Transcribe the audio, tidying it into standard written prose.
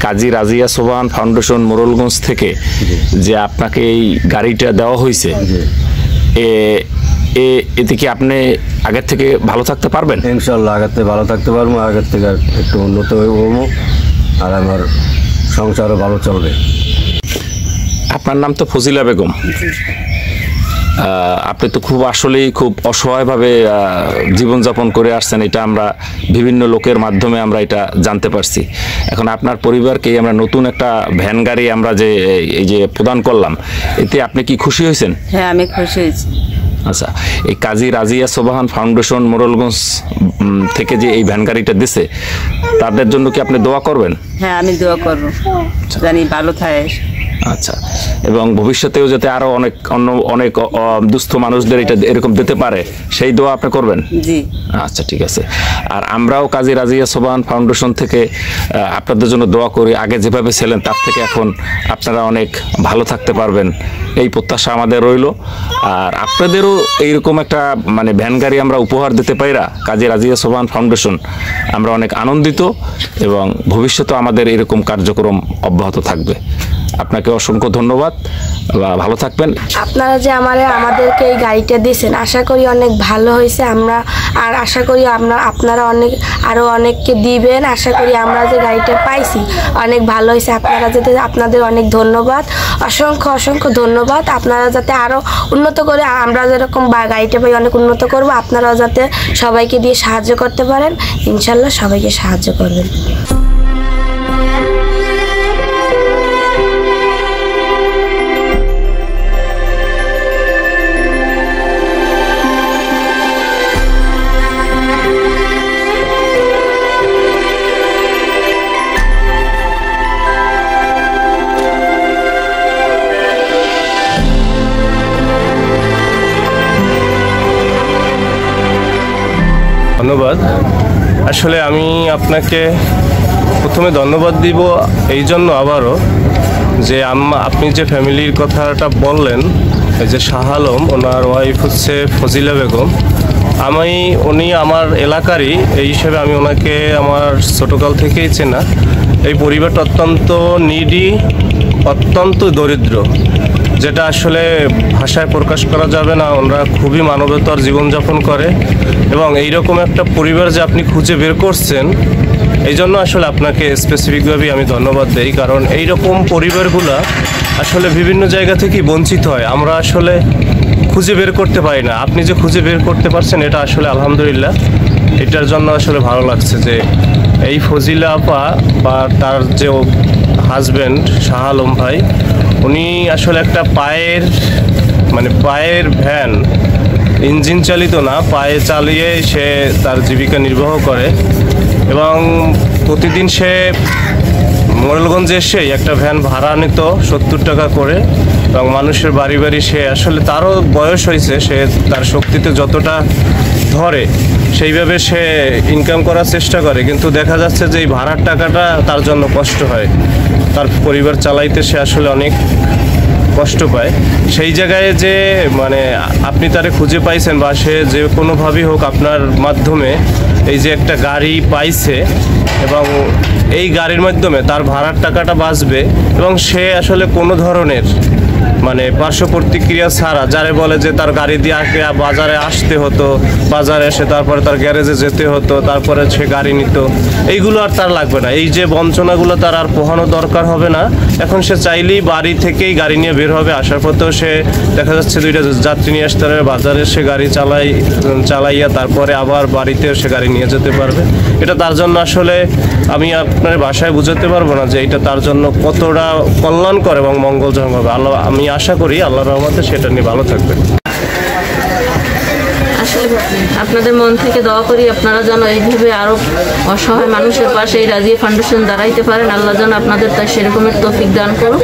কাজী Razia Sobhan foundation Morrelganj থেকে যে আপনাকে এই গাড়িটা দেওয়া হয়েছে, এতে কি আপনি আগের থেকে ভালো থাকতে পারবেন? ইনশাল্লাহ আগের থেকে ভালো থাকতে পারবো, আগের থেকে একটু উন্নত হয়ে হবো, আর আমার সংসারও ভালো চলবে। আপনার নাম তো ফজিলা বেগম। আপনি তো আসলেই খুব অসহায়ভাবে জীবনযাপন করে আসছেন, এটা আমরা বিভিন্ন লোকের মাধ্যমে আমরা এটা জানতে পারছি। এখন আপনার পরিবারকে আমরা নতুন একটা ভ্যান গাড়ি আমরা যে এই যে প্রদান করলাম, এতে আপনি কি খুশি হয়েছেন? হ্যাঁ, আমি খুশি হয়েছি। আচ্ছা, এই কাজী রাজিয়া সোবহান ফাউন্ডেশন মোড়লগঞ্জ থেকে যে এই ভ্যান গাড়িটা দিছে, তাদের জন্য কি আপনি দোয়া করবেন? হ্যাঁ, আমি দোয়া করব, জানি ভালো থাকে। আচ্ছা, এবং ভবিষ্যতেও যাতে আরো অনেক দুস্থ মানুষদের এটা এরকম দিতে পারে, সেই দোয়া আপনি করবেন? জি। আচ্ছা, ঠিক আছে। আর আমরাও কাজী রাজিয়া সোবহান ফাউন্ডেশন থেকে আপনাদের জন্য দোয়া করি, আগে যেভাবে ছিলেন তার থেকে এখন আপনারা অনেক ভালো থাকতে পারবেন, এই প্রত্যাশা আমাদের রইল। আর আপনাদেরও এইরকম একটা মানে ভ্যান গাড়ি আমরা উপহার দিতে পাইরা কাজী রাজিয়া সোবহান ফাউন্ডেশন আমরা অনেক আনন্দিত, এবং ভবিষ্যতে আমাদের এরকম কার্যক্রম অব্যাহত থাকবে। আপনাকে অসংখ্য ধন্যবাদ, ভালো থাকবেন। আপনারা যে আমাদেরকে এই গাড়িটা দিয়েছেন, আশা করি অনেক ভালো হয়েছে। আমরা আর আশা করি আপনারা আরও অনেককে দিবেন। আশা করি আমরা যে গাড়িটা পাইছি অনেক ভালো হয়েছে। আপনাদের অনেক ধন্যবাদ, অসংখ্য ধন্যবাদ। আপনারা যাতে আরও উন্নত করে, আমরা যেরকম গাড়িটা পাই অনেক উন্নত করব, আপনারাও যাতে সবাইকে দিয়ে সাহায্য করতে পারেন। ইনশাল্লাহ সবাইকে সাহায্য করবেন। ধন্যবাদ। আসলে আমি আপনাকে প্রথমে ধন্যবাদ দিব এই জন্য আবারও, যে আপনি যে ফ্যামিলির কথাটা বললেন, যে শাহ আলম, ওনার ওয়াইফ হচ্ছে ফজিলা বেগম, উনি আমার এলাকারই, এই হিসেবে আমি ওনাকে আমার ছোটোকাল থেকেই চেনা। এই পরিবারটা অত্যন্ত নিডি, অত্যন্ত দরিদ্র, যেটা আসলে ভাষায় প্রকাশ করা যাবে না। ওনারা খুবই মানবতার জীবনযাপন করে, এবং এইরকম একটা পরিবার যে আপনি খুঁজে বের করছেন, এই জন্য আসলে আপনাকে স্পেসিফিকভাবে আমি ধন্যবাদ দেই। কারণ এইরকম পরিবারগুলো আসলে বিভিন্ন জায়গা থেকেই বঞ্চিত হয়, আমরা আসলে খুঁজে বের করতে পারি না। আপনি যে খুঁজে বের করতে পারছেন, এটা আসলে আলহামদুলিল্লাহ, এটার জন্য আসলে ভালো লাগছে যে এই ফজিলা আপা বা তার যে হাজব্যান্ড শাহ আলম ভাই, উনি আসলে একটা পায়ের ভ্যান, ইঞ্জিন চালিত না, পায়ে চালিয়ে সে তার জীবিকা নির্বাহ করে, এবং প্রতিদিন সে মোড়লগঞ্জে এসে একটা ভ্যান ভাড়া নিত 70 টাকা করে, এবং মানুষের বাড়ি বাড়ি সে আসলে, তারও বয়স হয়েছে, সে তার শক্তিতে যতটা ধরে সেইভাবে সে ইনকাম করার চেষ্টা করে, কিন্তু দেখা যাচ্ছে যে এই ভাড়ার টাকাটা তার জন্য কষ্ট হয়, তার পরিবার চালাইতে সে আসলে অনেক কষ্ট পায়। সেই জায়গায় যে আপনি তারে খুঁজে পাইছেন, বা সে যে কোনোভাবেই হোক আপনার মাধ্যমে এই যে একটা গাড়ি পাইছে, এবং এই গাড়ির মাধ্যমে তার ভাড়ার টাকাটা বাঁচবে, এবং সে আসলে কোনো ধরনের পার্শ্ব প্রতিক্রিয়া ছাড়া, যারে বলে যে তার গাড়ি দিয়ে বাজারে আসতে হতো, বাজারে এসে তারপরে তার গ্যারেজে যেতে হতো, তারপরে সে গাড়ি নিত, এইগুলো আর তার লাগবে না। এই যে বঞ্চনাগুলো তার আর পোহানো দরকার হবে না। এখন সে চাইলেই বাড়ি থেকেই গাড়ি নিয়ে বের হবে, আসার পথেও সে দেখা যাচ্ছে 2টা যাত্রী নিয়ে আসতে পারবে, বাজারে সে গাড়ি চালাইয়া তারপরে আবার বাড়িতেও সে গাড়ি নিয়ে যেতে পারবে। এটা তার জন্য আসলে আমি আপনার ভাষায় বুঝাতে পারবো না যে এটা তার জন্য কতটা কল্যাণকর এবং মঙ্গলজনক হবে। আমি আশা করি আল্লাহর রহমতে সেটা নিয়ে ভালো থাকবেন। আসলে আপনাদের মন থেকে দোয়া করি আপনারা যেন এইভাবে আরও অসহায় মানুষের পাশে এই রাজিয়া ফাউন্ডেশন দাঁড়াইতে পারেন। আল্লাহ যেন আপনাদের তাই সেরকমের তৌফিক দান করুন।